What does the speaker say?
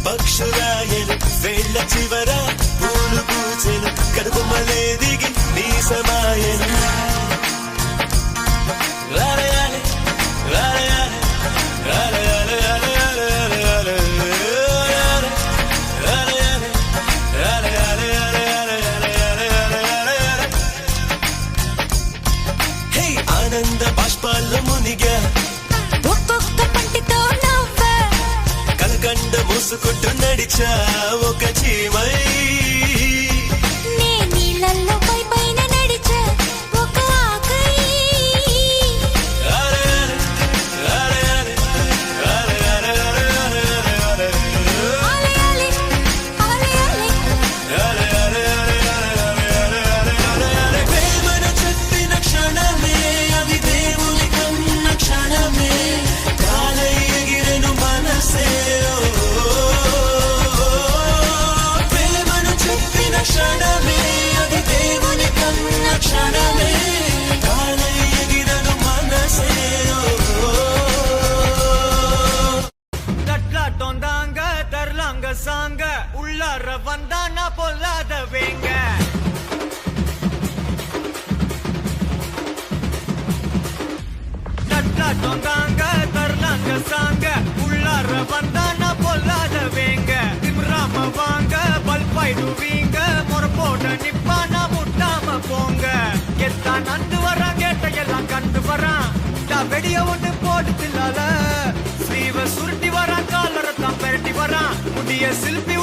పక్షురాయలు వేళ్ళ చివర పూలు పూచెను కడుపుమలే దిగి నీ సమాయను ఆనంద బాష్పాల్లో మునిగా ఒక్కొక్క పంటితో నవ్వ కలకండ మూసుకుంటూ నడిచా ఒక చీమై నే నీళ్ళల్లో పై పైన నడిచా ఒక ఆకై ప్రేమను చెప్పిన క్షణమే అది దేవుని కన్న క్షణమే కాలై ఎగిరెను మనసే ప్రేమను చెప్పిన క్షణమే అది దేవుని కన్న క్షణమే కాలై ఎగిరెను మనసే தட்லாட்டம் தாங்க தரலாங்க சாங்க உள்ளார வந்தா நான் பொல்லாத வேங்க தட்லாட்டம் தாங்க தரலாங்க சாங்க உள்ளார வந்தா நான் பொல்லாத வேங்க திமிராம வாங்க பல்பாயிடுவீங்க முறப்போட நிப்பா நான் முட்டாம போங்க எத்தான் நந்து வரான் கேட்ட எல்லாம் கண்டு வரான் வெடிய ஒண்ணு போட்டு தில்லால ஸ்லீவ சுருட்டி வரான் காலரை தான் பெரட்டி வரான் முடிய சில்பி